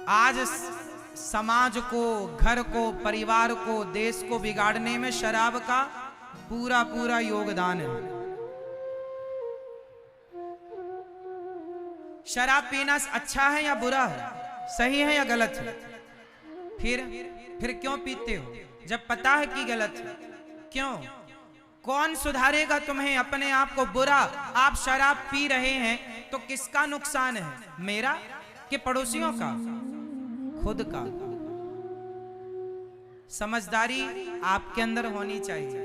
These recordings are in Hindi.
आज समाज को, घर को, परिवार को, देश को बिगाड़ने में शराब का पूरा पूरा योगदान है। शराब पीना अच्छा है या बुरा है, सही है या गलत है? फिर क्यों पीते हो जब पता है कि गलत है? क्यों? कौन सुधारेगा तुम्हें अपने आप को? बुरा आप शराब पी रहे हैं तो किसका नुकसान है, मेरा कि पड़ोसियों का? खुद का। समझदारी आपके अंदर होनी चाहिए।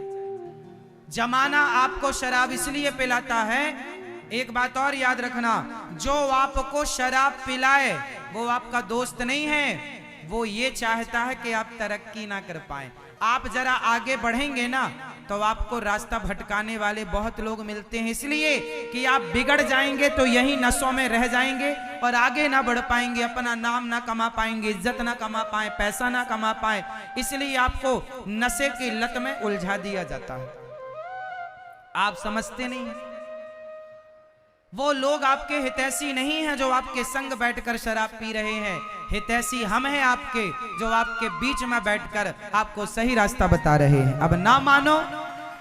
जमाना आपको शराब इसलिए पिलाता है, एक बात और याद रखना, जो आपको शराब पिलाए वो आपका दोस्त नहीं है, वो ये चाहता है कि आप तरक्की ना कर पाए। आप जरा आगे बढ़ेंगे ना तो आपको रास्ता भटकाने वाले बहुत लोग मिलते हैं, इसलिए कि आप बिगड़ जाएंगे तो यही नशों में रह जाएंगे और आगे ना बढ़ पाएंगे, अपना नाम ना कमा पाएंगे, इज्जत ना कमा पाए, पैसा ना कमा पाए, इसलिए आपको नशे की लत में उलझा दिया जाता है। आप समझते नहीं हैं। वो लोग आपके हितैषी नहीं हैं जो आपके संग बैठकर शराब पी रहे हैं, हितैषी हम हैं आपके, जो आपके बीच में बैठकर आपको सही रास्ता बता रहे हैं। अब ना मानो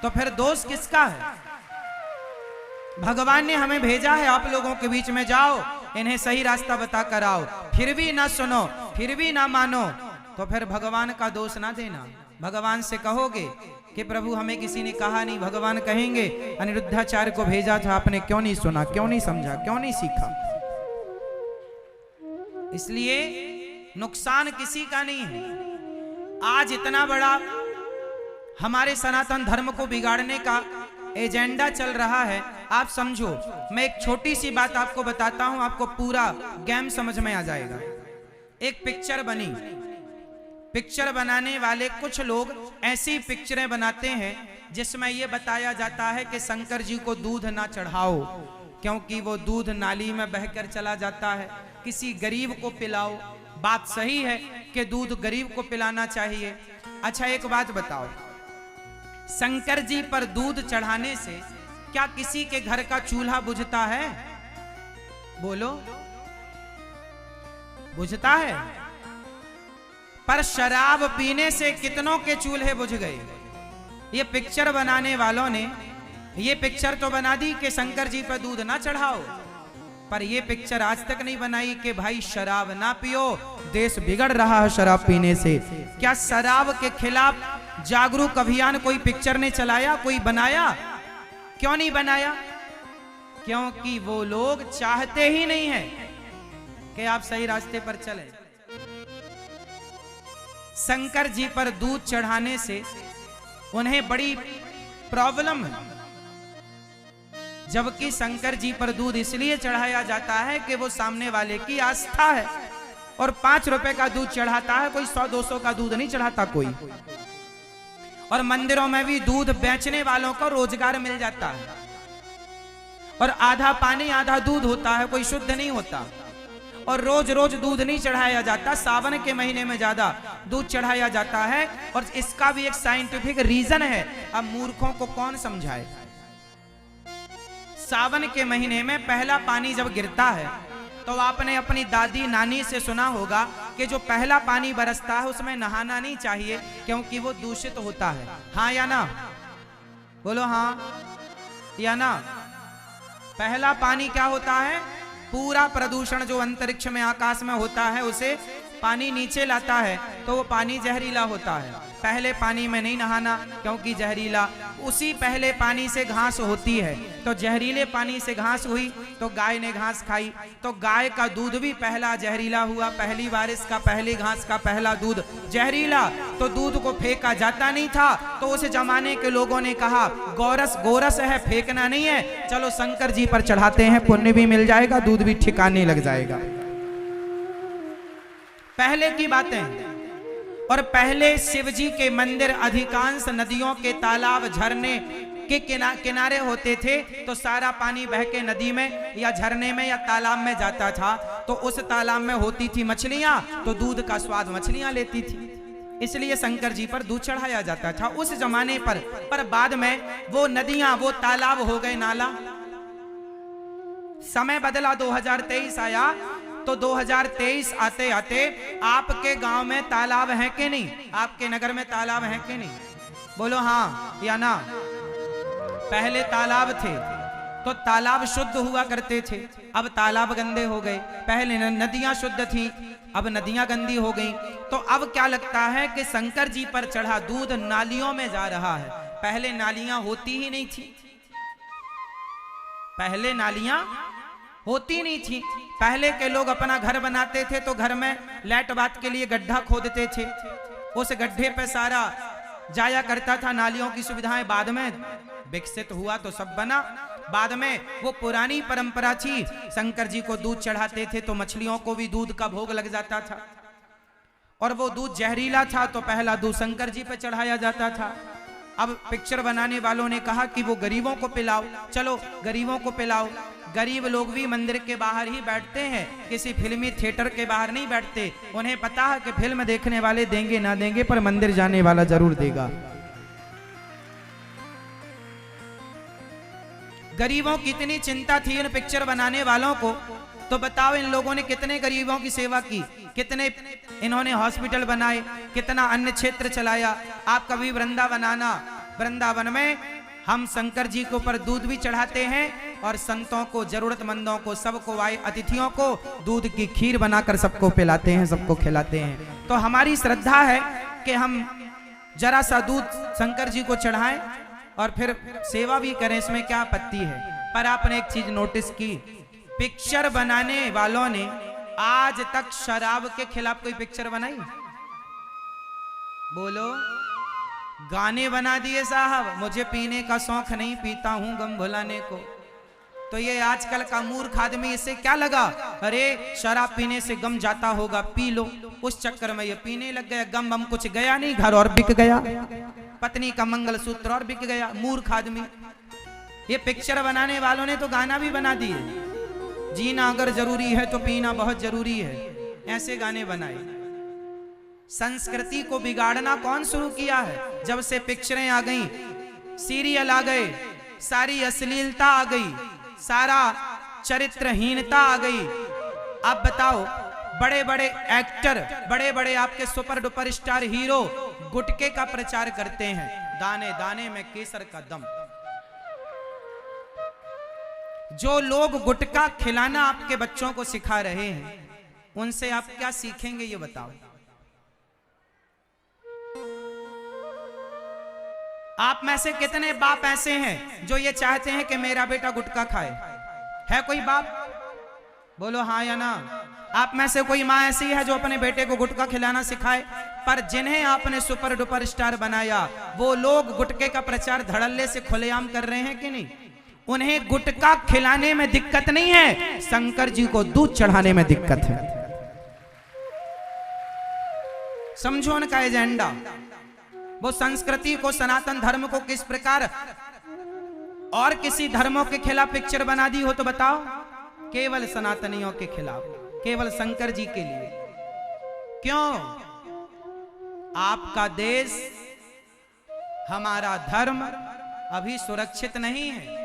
तो फिर दोष किसका है? भगवान ने हमें भेजा है आप लोगों के बीच में, जाओ इन्हें सही रास्ता बता कर आओ, फिर भी ना सुनो, फिर भी ना मानो तो फिर भगवान का दोष ना देना। भगवान से कहोगे कि प्रभु हमें किसी ने कहा नहीं, भगवान कहेंगे अनिरुद्धाचार्य को भेजा था, आपने क्यों नहीं सुना, क्यों नहीं समझा, क्यों नहीं सीखा? इसलिए नुकसान किसी का नहीं है। आज इतना बड़ा हमारे सनातन धर्म को बिगाड़ने का एजेंडा चल रहा है, आप समझो। मैं एक छोटी सी बात आपको बताता हूं, आपको पूरा गेम समझ में आ जाएगा। एक पिक्चर बनी, पिक्चर बनाने वाले कुछ लोग ऐसी पिक्चरें बनाते हैं जिसमें यह बताया जाता है कि शंकर जी को दूध ना चढ़ाओ क्योंकि वो दूध नाली में बहकर चला जाता है, किसी गरीब को पिलाओ। बात सही है कि दूध गरीब को पिलाना चाहिए। अच्छा एक बात बताओ, शंकर जी पर दूध चढ़ाने से क्या किसी के घर का चूल्हा बुझता है? बोलो, बुझता है? पर शराब पीने से कितनों के चूल्हे बुझ गए। ये पिक्चर बनाने वालों ने ये पिक्चर तो बना दी कि शंकर जी पर दूध ना चढ़ाओ, पर ये पिक्चर आज तक नहीं बनाई कि भाई शराब ना पियो, देश बिगड़ रहा है शराब पीने से। क्या शराब के खिलाफ जागरूक अभियान कोई पिक्चर ने चलाया, कोई बनाया? क्यों नहीं बनाया? क्योंकि वो लोग चाहते ही नहीं है कि आप सही रास्ते पर चलें। शंकर जी पर दूध चढ़ाने से उन्हें बड़ी प्रॉब्लम है, जबकि शंकर जी पर दूध इसलिए चढ़ाया जाता है कि वो सामने वाले की आस्था है। और 5 रुपए का दूध चढ़ाता है कोई, 100-200 का दूध नहीं चढ़ाता कोई। और मंदिरों में भी दूध बेचने वालों को रोजगार मिल जाता है, और आधा पानी आधा दूध होता है, कोई शुद्ध नहीं होता। और रोज रोज दूध नहीं चढ़ाया जाता, सावन के महीने में ज्यादा दूध चढ़ाया जाता है, और इसका भी एक साइंटिफिक रीजन है। अब मूर्खों को कौन समझाए? सावन के महीने में पहला पानी जब गिरता है तो आपने अपनी दादी नानी से सुना होगा कि जो पहला पानी बरसता है उसमें नहाना नहीं चाहिए क्योंकि वो दूषित होता है। हाँ या ना? बोलो हाँ या ना? पहला पानी क्या होता है? पूरा प्रदूषण जो अंतरिक्ष में आकाश में होता है उसे पानी नीचे लाता है तो वो पानी जहरीला होता है। पहले पानी में नहीं नहाना क्योंकि जहरीला। उसी पहले पानी से घास होती है, तो जहरीले पानी से घास हुई तो गाय ने घास खाई, तो गाय का दूध भी पहला जहरीला हुआ। पहली बारिश का, पहली घास का पहला दूध जहरीला, तो दूध को फेंका जाता नहीं था। तो उस जमाने के लोगों ने कहा गोरस गोरस है, फेंकना नहीं है, चलो शंकर जी पर चढ़ाते हैं, पुण्य भी मिल जाएगा, दूध भी ठिकाने लग जाएगा। पहले की बातें। और पहले शिव जी के मंदिर अधिकांश नदियों के तालाब झरने के किनारे होते थे, तो सारा पानी बह के नदी में या झरने में या तालाब में जाता था। तो उस तालाब में होती थी मछलियां, तो दूध का स्वाद मछलियां लेती थी, इसलिए शंकर जी पर दूध चढ़ाया जाता था उस जमाने पर बाद में वो नदियां, वो तालाब हो गए नाला। समय बदला, 2023 आया तो 2023 आते आते आपके गांव में तालाब है कि नहीं? आपके नगर में तालाब है कि नहीं? बोलो हाँ या ना। पहले तालाब थे तो तालाब शुद्ध हुआ करते थे, अब तालाब गंदे हो गए। पहले नदियां शुद्ध थी, अब नदियां गंदी हो गई। तो अब क्या लगता है कि शंकर जी पर चढ़ा दूध नालियों में जा रहा है। पहले नालियां होती ही नहीं थी, पहले नालियां होती नहीं थी। पहले के लोग अपना घर बनाते थे तो घर में लैट बात के लिए गड्ढा खोदते थे, उस गड्ढे पे सारा जाया करता था। नालियों की सुविधाएं बाद में विकसित हुआ तो सब बना। बाद में वो पुरानी परंपरा थी, शंकर जी को दूध चढ़ाते थे तो मछलियों को भी दूध का भोग लग जाता था, और वो दूध जहरीला था तो पहला दूध शंकर जी पे चढ़ाया जाता था। अब पिक्चर बनाने वालों ने कहा कि वो गरीबों को पिलाओ, चलो गरीबों को पिलाओ। गरीब लोग भी मंदिर के बाहर ही बैठते हैं, किसी फिल्मी थिएटर के बाहर नहीं बैठते। उन्हें पता है कि फिल्म देखने वाले देंगे ना देंगे, पर मंदिर जाने वाला जरूर देगा। गरीबों की इतनी चिंता थी इन पिक्चर बनाने वालों को, तो बताओ इन लोगों ने कितने गरीबों की सेवा की, कितने इन्होंने हॉस्पिटल बनाए, कितना अन्य क्षेत्र चलाया। आप कभी वृंदावन आना, वृंदावन में हम शंकर जी के ऊपर दूध भी चढ़ाते हैं और संतों को, जरूरतमंदों को, सबको आए अतिथियों को दूध की खीर बनाकर सबको पिलाते हैं, सबको खिलाते हैं। तो हमारी श्रद्धा है कि हम जरा सा दूध शंकर जी को चढ़ाएं और फिर सेवा भी करें, इसमें क्या आपत्ति है। पर आपने एक चीज नोटिस की, पिक्चर बनाने वालों ने आज तक शराब के खिलाफ कोई पिक्चर बनाई? बोलो। गाने बना दिए साहब, मुझे पीने का शौक नहीं, पीता हूं गम भुलाने को। तो ये आजकल का मूर्ख आदमी, इससे क्या लगा, अरे शराब पीने से गम जाता होगा, पी लो। उस चक्कर में ये पीने लग गया, गम हम कुछ गया नहीं, घर और बिक गया, पत्नी का मंगलसूत्र और बिक गया। मूर्ख आदमी। ये पिक्चर बनाने वालों ने तो गाना भी बना दिए, जीना अगर जरूरी है तो पीना बहुत जरूरी है, ऐसे गाने बनाए। संस्कृति को बिगाड़ना कौन शुरू किया है? जब से पिक्चरें आ गई, सीरियल आ गए, सारी अश्लीलता आ गई, सारा चरित्रहीनता आ गई। अब बताओ, बड़े बड़े एक्टर, बड़े बड़े आपके सुपर डुपर स्टार हीरो गुटके का प्रचार करते हैं, दाने दाने में केसर का दम। जो लोग गुटखा खिलाना आपके बच्चों को सिखा रहे हैं, उनसे आप क्या सीखेंगे ये बताओ। आप में से कितने बाप ऐसे हैं जो ये चाहते हैं कि मेरा बेटा गुटखा खाए? है कोई बाप? बोलो हाँ या ना। आप में से कोई माँ ऐसी है जो अपने बेटे को गुटखा खिलाना सिखाए? पर जिन्हें आपने सुपर डुपर स्टार बनाया, वो लोग गुटखे का प्रचार धड़ल्ले से खुलेआम कर रहे हैं कि नहीं? उन्हें गुटखा खिलाने में दिक्कत नहीं है, शंकर जी को दूध चढ़ाने में दिक्कत है। समझो उनका एजेंडा। वो संस्कृति को, सनातन धर्म को किस प्रकार और किसी धर्मों के खिलाफ पिक्चर बना दी हो तो बताओ। केवल सनातनियों के खिलाफ, केवल शंकर जी के लिए। क्यों? आपका देश, हमारा धर्म अभी सुरक्षित नहीं है।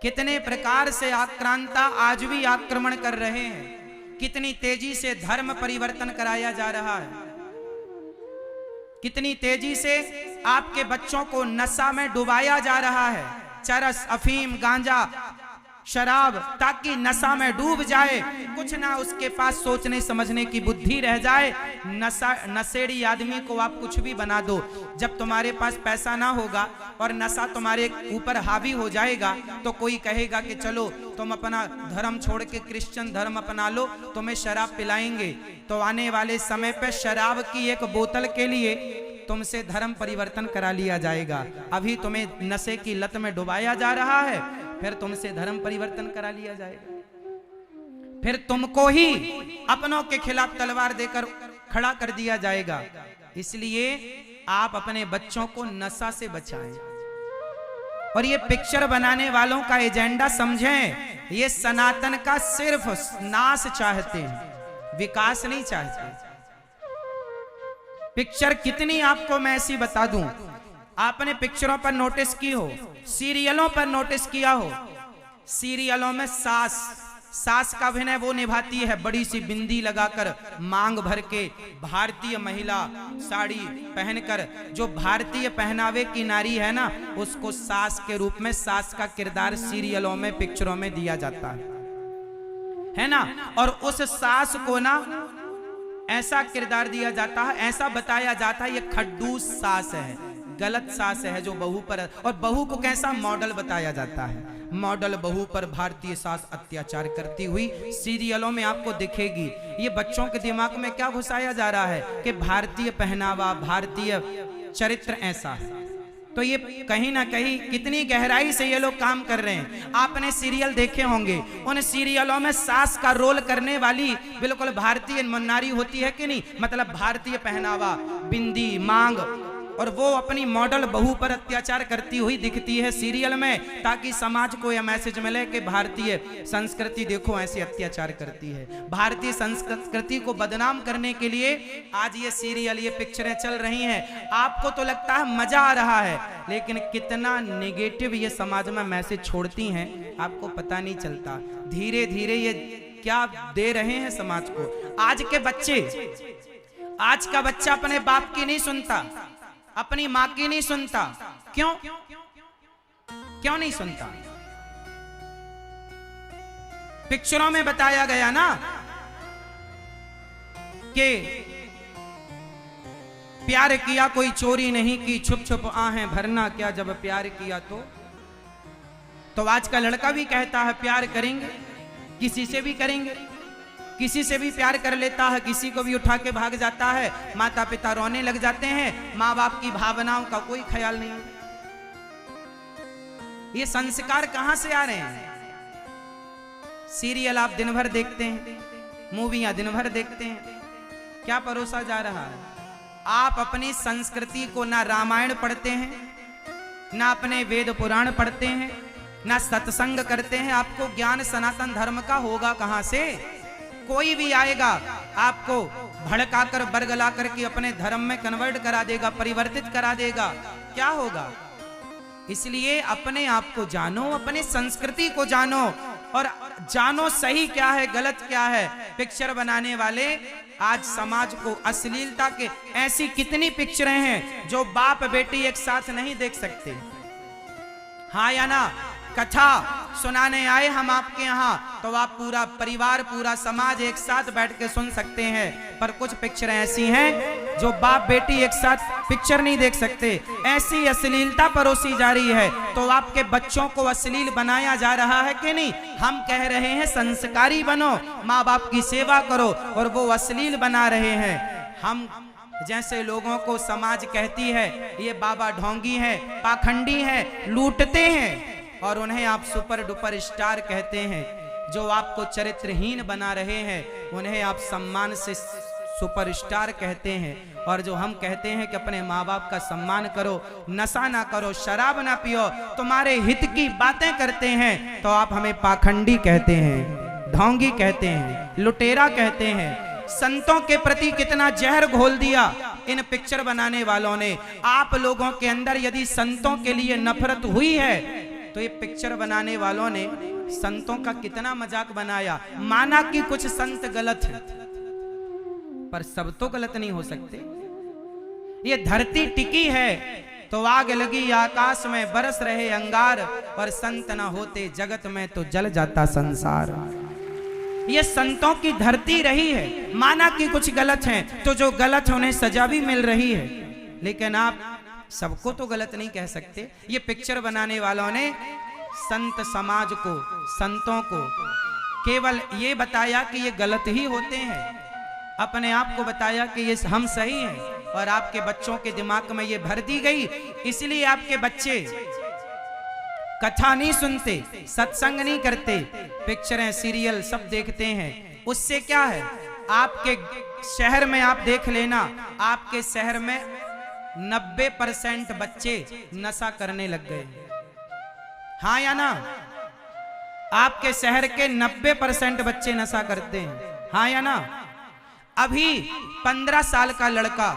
कितने प्रकार से आक्रांता आज भी आक्रमण कर रहे हैं, कितनी तेजी से धर्म परिवर्तन कराया जा रहा है, कितनी तेजी से आपके बच्चों को नशा में डुबाया जा रहा है। चरस, अफीम, गांजा, शराब, ताकि नशा में डूब जाए, कुछ ना उसके पास सोचने समझने की बुद्धि रह जाए। नशेड़ी आदमी को आप कुछ भी बना दो, जब तुम्हारे पास पैसा ना होगा और नशा तुम्हारे ऊपर हावी हो जाएगा तो कोई कहेगा कि चलो तुम अपना धर्म छोड़ के क्रिश्चियन धर्म अपना लो, तुम्हें शराब पिलाएंगे। तो आने वाले समय पे शराब की एक बोतल के लिए तुमसे धर्म परिवर्तन करा लिया जाएगा। अभी तुम्हें नशे की लत में डुबाया जा रहा है, फिर तुमसे धर्म परिवर्तन करा लिया जाएगा, फिर तुमको ही अपनों के खिलाफ तलवार देकर खड़ा कर दिया जाएगा। इसलिए आप अपने बच्चों को नशा से बचाएं। और ये पिक्चर बनाने वालों का एजेंडा समझें, ये सनातन का सिर्फ नाश चाहते हैं, विकास नहीं चाहते। पिक्चर कितनी आपको मैं ऐसी बता दूं, आपने पिक्चरों पर नोटिस की हो, सीरियलों पर नोटिस किया हो, सीरियलों में सास सास का अभिनय वो निभाती है बड़ी सी बिंदी लगाकर, मांग भर के। भारतीय महिला साड़ी पहनकर, जो भारतीय पहनावे की नारी है ना, उसको सास के रूप में, सास का किरदार सीरियलों में, पिक्चरों में दिया जाता है ना। और उस सास को ना ऐसा किरदार दिया जाता है, ऐसा बताया जाता है ये खड्डूस सास है, गलत सास है जो बहू पर, और बहू को कैसा मॉडल बताया जाता है, मॉडल बहू पर भारतीय सास अत्याचार करती हुई सीरियलों में आपको दिखेगी। ये बच्चों के दिमाग में क्या घुसाया जा रहा है कि भारतीय पहनावा, भारतीय चरित्र ऐसा है। तो ये कहीं ना कहीं कितनी गहराई से ये लोग काम कर रहे हैं। आपने सीरियल देखे होंगे, उन सीरियलों में सास का रोल करने वाली बिल्कुल भारतीय नारी होती है कि नहीं, मतलब भारतीय पहनावा, बिंदी, मांग, और वो अपनी मॉडल बहू पर अत्याचार करती हुई दिखती है सीरियल में, ताकि समाज को यह मैसेज मिले कि भारतीय संस्कृति देखो ऐसे अत्याचार करती है। भारतीय संस्कृति को बदनाम करने के लिए आज ये सीरियल, ये पिक्चरें चल रही हैं। आपको तो लगता है मजा आ रहा है, लेकिन कितना नेगेटिव ये समाज में मैसेज छोड़ती हैं आपको पता नहीं चलता। धीरे धीरे ये क्या दे रहे हैं समाज को। आज के बच्चे, आज का बच्चा अपने बाप की नहीं सुनता, अपनी मां की नहीं सुनता। क्यों क्यों नहीं सुनता? पिक्चरों में बताया गया ना कि प्यार किया कोई चोरी नहीं की, छुप छुप आहें भरना क्या जब प्यार किया तो आज का लड़का भी कहता है प्यार करेंगे, किसी से भी करेंगे, किसी से भी प्यार कर लेता है, किसी को भी उठा के भाग जाता है। माता पिता रोने लग जाते हैं, माँ बाप की भावनाओं का कोई ख्याल नहीं। ये संस्कार कहां से आ रहे हैं? सीरियल आप दिन भर देखते हैं, मूवियां दिन भर देखते हैं, क्या परोसा जा रहा है? आप अपनी संस्कृति को ना रामायण पढ़ते हैं, ना अपने वेद पुराण पढ़ते हैं, ना सत्संग करते हैं। आपको ज्ञान सनातन धर्म का होगा कहां से? कोई भी आएगा आपको भड़काकर बरगला करके अपने धर्म में कन्वर्ट करा देगा, परिवर्तित करा देगा, क्या होगा? इसलिए अपने आप को जानो, अपने संस्कृति को जानो, और जानो सही क्या है, गलत क्या है। पिक्चर बनाने वाले आज समाज को अश्लीलता के, ऐसी कितनी पिक्चरें हैं जो बाप बेटी एक साथ नहीं देख सकते। हाँ या ना? कथा सुनाने आए हम आपके यहाँ तो आप पूरा परिवार, पूरा समाज एक साथ बैठ के सुन सकते हैं, पर कुछ पिक्चरें ऐसी हैं जो बाप बेटी एक साथ पिक्चर नहीं देख सकते। ऐसी अश्लीलता परोसी जा रही है, तो आपके बच्चों को अश्लील बनाया जा रहा है कि नहीं? हम कह रहे हैं संस्कारी बनो, माँ बाप की सेवा करो, और वो अश्लील बना रहे हैं। हम जैसे लोगों को समाज कहती है ये बाबा ढोंगी हैं, पाखंडी हैं, लूटते हैं, और उन्हें आप सुपर डुपर स्टार कहते हैं। जो आपको चरित्रहीन बना रहे हैं उन्हें आप सम्मान से सुपर स्टार कहते हैं। और जो हम कहते हैं कि अपने माँ बाप का सम्मान करो, नशा ना करो, शराब ना पियो, तुम्हारे हित की बातें करते हैं, तो आप हमें पाखंडी कहते हैं, ढोंगी कहते हैं, लुटेरा कहते हैं। संतों के प्रति कितना जहर घोल दिया इन पिक्चर बनाने वालों ने। आप लोगों के अंदर यदि संतों के लिए नफरत हुई है तो ये पिक्चर बनाने वालों ने संतों का कितना मजाक बनाया। माना कि कुछ संत गलत हैं, पर सब तो गलत नहीं हो सकते। ये धरती टिकी है तो आग लगी आकाश में, बरस रहे अंगार, और संत न होते जगत में तो जल जाता संसार। ये संतों की धरती रही है। माना कि कुछ गलत हैं तो जो गलत है उन्हें सजा भी मिल रही है, लेकिन आप सबको तो गलत नहीं कह सकते। ये पिक्चर बनाने वालों ने संत समाज को, संतों को केवल ये बताया कि ये गलत ही होते हैं, अपने आप को बताया कि ये हम सही हैं, और आपके बच्चों के दिमाग में ये भर दी गई। इसलिए आपके बच्चे कथा नहीं सुनते, सत्संग नहीं करते, पिक्चरें सीरियल सब देखते हैं। उससे क्या है? आपके शहर में आप देख लेना, आपके शहर में 90% बच्चे नशा करने लग गए। हाँ या ना? आपके शहर के 90% बच्चे नशा करते हैं। हाँ या ना? अभी 15 साल का लड़का,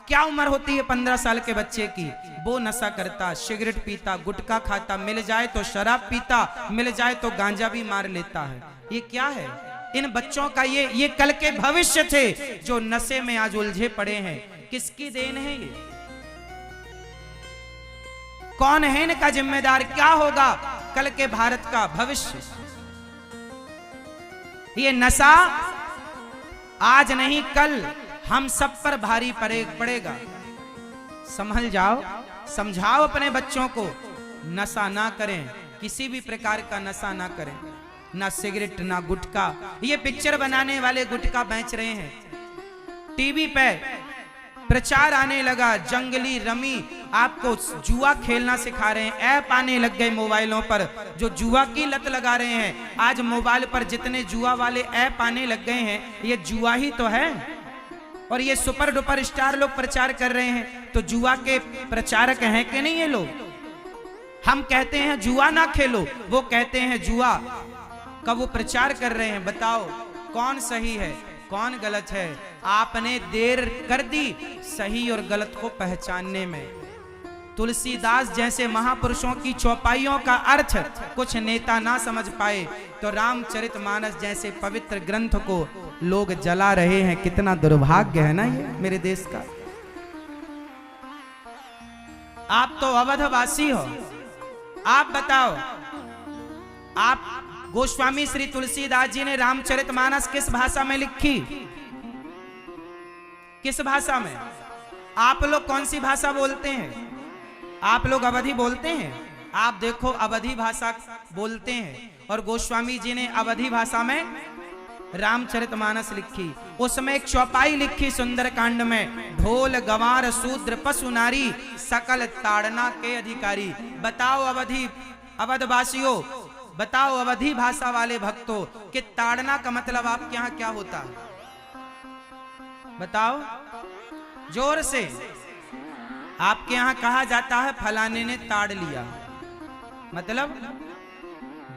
क्या उम्र होती है 15 साल के बच्चे की, वो नशा करता, सिगरेट पीता, गुटखा खाता, मिल जाए तो शराब पीता, मिल जाए तो गांजा भी मार लेता है। ये क्या है? इन बच्चों का ये कल के भविष्य थे जो नशे में आज उलझे पड़े हैं। किसकी देन है ये? कौन है इनका जिम्मेदार? क्या होगा कल के भारत का भविष्य? ये नशा आज नहीं कल हम सब पर भारी पड़ेगा। संभल जाओ, समझाओ अपने बच्चों को, नशा ना करें, किसी भी प्रकार का नशा ना करें, ना सिगरेट ना गुटखा। ये पिक्चर बनाने वाले गुटखा बेच रहे हैं, टीवी पे प्रचार आने लगा, जंगली रमी, आपको जुआ खेलना सिखा रहे हैं, ऐप आने लग गए मोबाइलों पर जो जुआ की लत लगा रहे हैं। आज मोबाइल पर जितने जुआ वाले ऐप आने लग गए हैं, ये जुआ ही तो है। और ये सुपर डुपर स्टार लोग प्रचार कर रहे हैं, तो जुआ के प्रचारक हैं कि नहीं ये लोग? हम कहते हैं जुआ ना खेलो, वो कहते हैं जुआ का वो प्रचार कर रहे हैं। बताओ कौन सही है कौन गलत है? आपने देर कर दी सही और गलत को पहचानने में। तुलसीदास जैसे महापुरुषों की चौपाइयों का अर्थ कुछ नेता ना समझ पाए, तो रामचरितमानस जैसे पवित्र ग्रंथ को लोग जला रहे हैं। कितना दुर्भाग्य है ना ये मेरे देश का। आप तो अवधवासी हो, आप बताओ, आप गोस्वामी श्री तुलसीदास जी ने रामचरितमानस किस भाषा में लिखी? किस भाषा में? आप लोग कौन सी भाषा बोलते हैं? आप लोग अवधी बोलते हैं? आप देखो अवधी भाषा बोलते हैं, और गोस्वामी जी ने अवधी भाषा में रामचरितमानस लिखी। उसमें एक चौपाई लिखी सुंदरकांड में, ढोल गंवार शूद्र पशु नारी सकल ताड़ना के अधिकारी। बताओ अवधवासियों, बताओ अवधी भाषा वाले भक्तों कि ताड़ना का मतलब आपके यहाँ क्या होता है? बताओ जोर से। आपके यहाँ कहा जाता है फलाने ने ताड़ लिया, मतलब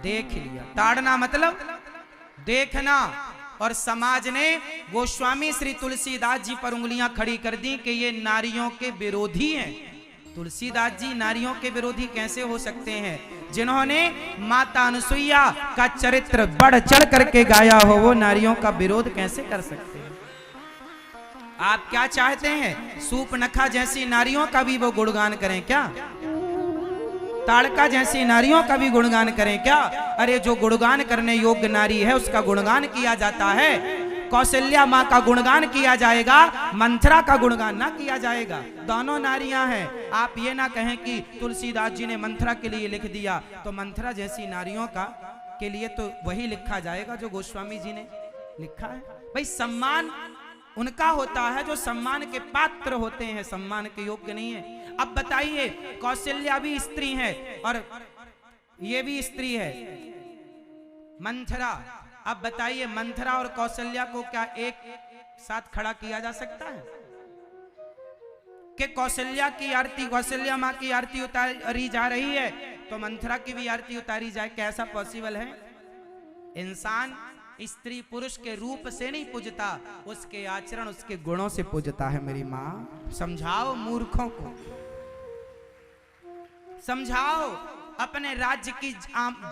देख लिया। ताड़ना मतलब देखना। और समाज ने गोस्वामी श्री तुलसीदास जी पर उंगलियां खड़ी कर दी कि ये नारियों के विरोधी हैं। तुलसीदास जी नारियों के विरोधी कैसे हो सकते हैं? जिन्होंने माता अनुसुईया का चरित्र बढ़ चढ़ करके गाया हो, वो नारियों का विरोध कैसे कर सकते हैं? आप क्या चाहते हैं? सूपनखा जैसी नारियों का भी वो गुणगान करें क्या? ताड़का जैसी नारियों का भी गुणगान करें क्या? अरे जो गुणगान करने योग्य नारी है उसका गुणगान किया जाता है। कौशल्या माँ का गुणगान किया जाएगा, मंथरा का गुणगान ना किया जाएगा। दोनों नारियां हैं। आप ये ना कहें कि तुलसीदास जी ने मंथरा के लिए लिख दिया, तो मंथरा जैसी नारियों का के लिए तो वही लिखा जाएगा जो गोस्वामी जी ने लिखा है। भाई सम्मान उनका होता है जो सम्मान के पात्र होते हैं, सम्मान के योग्य नहीं है। अब बताइए, कौशल्या भी स्त्री है और ये भी स्त्री है मंथरा। अब बताइए मंथरा और कौशल्या को क्या एक साथ खड़ा किया जा सकता है? कि कौशल्या की आरती, कौशल्या माँ की आरती उतारी जा रही है तो मंथरा की भी आरती उतारी जाए? क्या ऐसा पॉसिबल है? इंसान स्त्री पुरुष के रूप से नहीं पूजता, उसके आचरण उसके गुणों से पूजता है। मेरी माँ समझाओ मूर्खों को, समझाओ, अपने राज्य की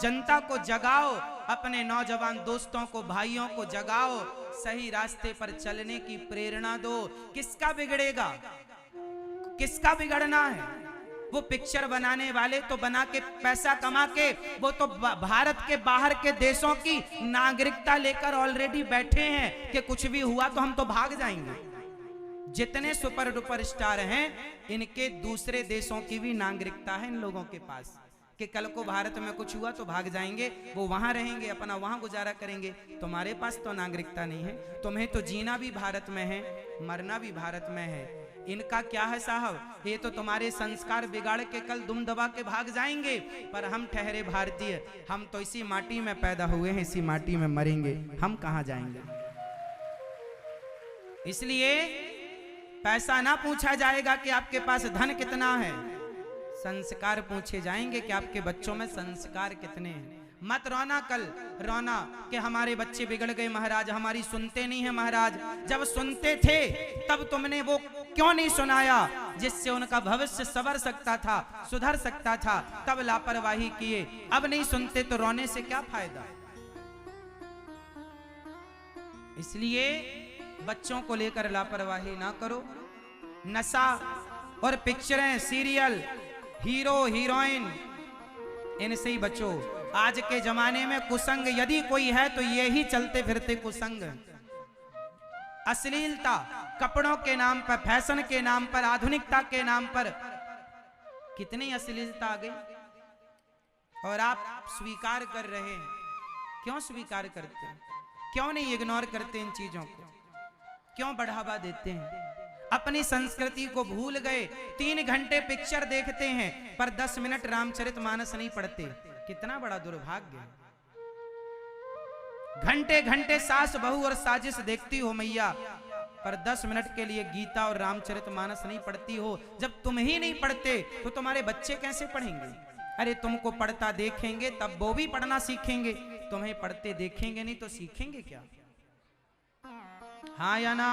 जनता को जगाओ, अपने नौजवान दोस्तों को भाइयों को जगाओ, सही रास्ते पर चलने की प्रेरणा दो। किसका बिगड़ेगा? किसका बिगड़ना है? वो पिक्चर बनाने वाले तो बना के पैसा कमा के वो तो भारत के बाहर के देशों की नागरिकता लेकर ऑलरेडी बैठे हैं कि कुछ भी हुआ तो हम तो भाग जाएंगे। जितने सुपर डुपर स्टार हैं इनके दूसरे देशों की भी नागरिकता है इन लोगों के पास, कि कल को भारत में कुछ हुआ तो भाग जाएंगे, वो वहां रहेंगे, अपना वहां गुजारा करेंगे। तुम्हारे पास तो नागरिकता नहीं है, तुम्हें तो जीना भी भारत में है, मरना भी भारत में है। इनका क्या है साहब? ये तो तुम्हारे संस्कार बिगाड़ के कल दुम दबा के भाग जाएंगे, पर हम ठहरे भारतीय, हम तो इसी माटी में पैदा हुए हैं, इसी माटी में मरेंगे, हम कहां जाएंगे? इसलिए पैसा ना पूछा जाएगा कि आपके पास धन कितना है, संस्कार पूछे जाएंगे कि आपके बच्चों में संस्कार कितने हैं। मत रोना कल, रोना कि हमारे बच्चे बिगड़ गए महाराज, हमारी सुनते नहीं है महाराज। जब सुनते थे तब तुमने वो क्यों नहीं सुनाया जिससे उनका भविष्य संवर सकता था, सुधर सकता था? तब लापरवाही किए, अब नहीं सुनते तो रोने से क्या फायदा? इसलिए बच्चों को लेकर लापरवाही ना करो। नशा और पिक्चरें, सीरियल, हीरो हीरोइन, इनसे ही बचो। आज के जमाने में कुसंग यदि कोई है तो ये ही चलते फिरते कुसंग। अश्लीलता, कपड़ों के नाम पर, फैशन के नाम पर, आधुनिकता के नाम पर कितनी अश्लीलता आ गई और आप स्वीकार कर रहे हैं। क्यों स्वीकार करते हैं? क्यों नहीं इग्नोर करते इन चीजों को? क्यों बढ़ावा देते हैं? अपनी संस्कृति को भूल गए। 3 घंटे पिक्चर देखते हैं पर 10 मिनट रामचरितमानस नहीं पढ़ते। कितना बड़ा दुर्भाग्य। घंटे घंटे सास बहू और साजिश देखती हो मैया, पर 10 मिनट के लिए गीता और रामचरितमानस नहीं पढ़ती हो। जब तुम ही नहीं पढ़ते तो तुम्हारे बच्चे कैसे पढ़ेंगे? अरे तुमको पढ़ता देखेंगे तब वो भी पढ़ना सीखेंगे। तुम्हें पढ़ते देखेंगे नहीं तो सीखेंगे क्या? हाँ या ना?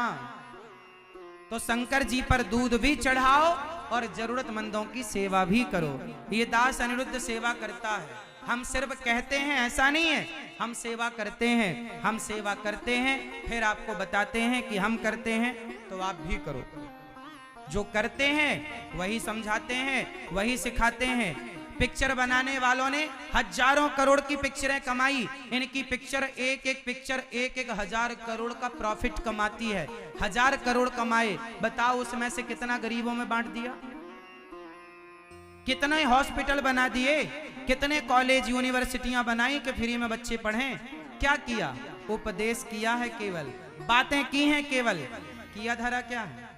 तो शंकर जी पर दूध भी चढ़ाओ और जरूरतमंदों की सेवा भी करो। ये दास अनिरुद्ध सेवा करता है। हम सिर्फ कहते हैं ऐसा नहीं है, हम सेवा करते हैं। हम सेवा करते हैं फिर आपको बताते हैं कि हम करते हैं तो आप भी करो। जो करते हैं वही समझाते हैं, वही सिखाते हैं। पिक्चर बनाने वालों ने हजारों करोड़ की पिक्चरें कमाई। इनकी पिक्चर एक एक पिक्चर 1,000 करोड़ का प्रॉफिट कमाती है। 1000 करोड़ कमाए, बताओ उसमें से कितना गरीबों में बांट दिया? कितने हॉस्पिटल बना दिए? कितने कॉलेज यूनिवर्सिटियां बनाई कि फ्री में बच्चे पढ़ें? क्या किया? उपदेश किया है केवल, बातें की हैं केवल, किया धरा क्या है?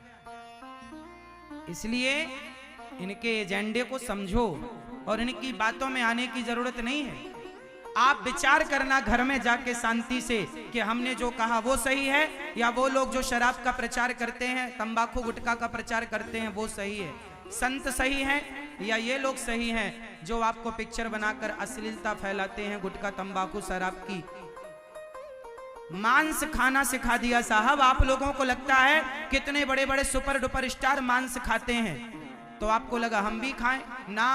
इसलिए इनके एजेंडे को समझो और इनकी बातों में आने की जरूरत नहीं है। आप विचार करना घर में जाके शांति से कि हमने जो कहा वो सही है या वो लोग जो शराब का प्रचार करते हैं, तंबाकू गुटखा का प्रचार करते हैं वो सही है। संत सही हैं या ये लोग सही हैं जो आपको पिक्चर बनाकर अश्लीलता फैलाते हैं, गुटखा तंबाकू शराब की। मांस खाना सिखा दिया साहब। आप लोगों को लगता है कितने बड़े बड़े सुपर डुपर स्टार मांस खाते हैं, तो आपको लगा हम भी खाएं ना।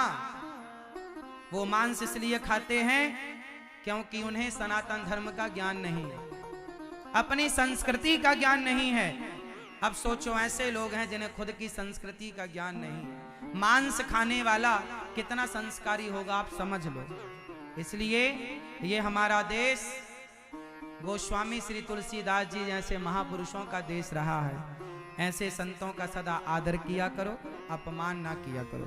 वो मांस इसलिए खाते हैं क्योंकि उन्हें सनातन धर्म का ज्ञान नहीं है, अपनी संस्कृति का ज्ञान नहीं है। अब सोचो ऐसे लोग हैं जिन्हें खुद की संस्कृति का ज्ञान नहीं है। मांस खाने वाला कितना संस्कारी होगा आप समझ लो। इसलिए ये हमारा देश गोस्वामी श्री तुलसीदास जी जैसे महापुरुषों का देश रहा है। ऐसे संतों का सदा आदर किया करो, अपमान ना किया करो।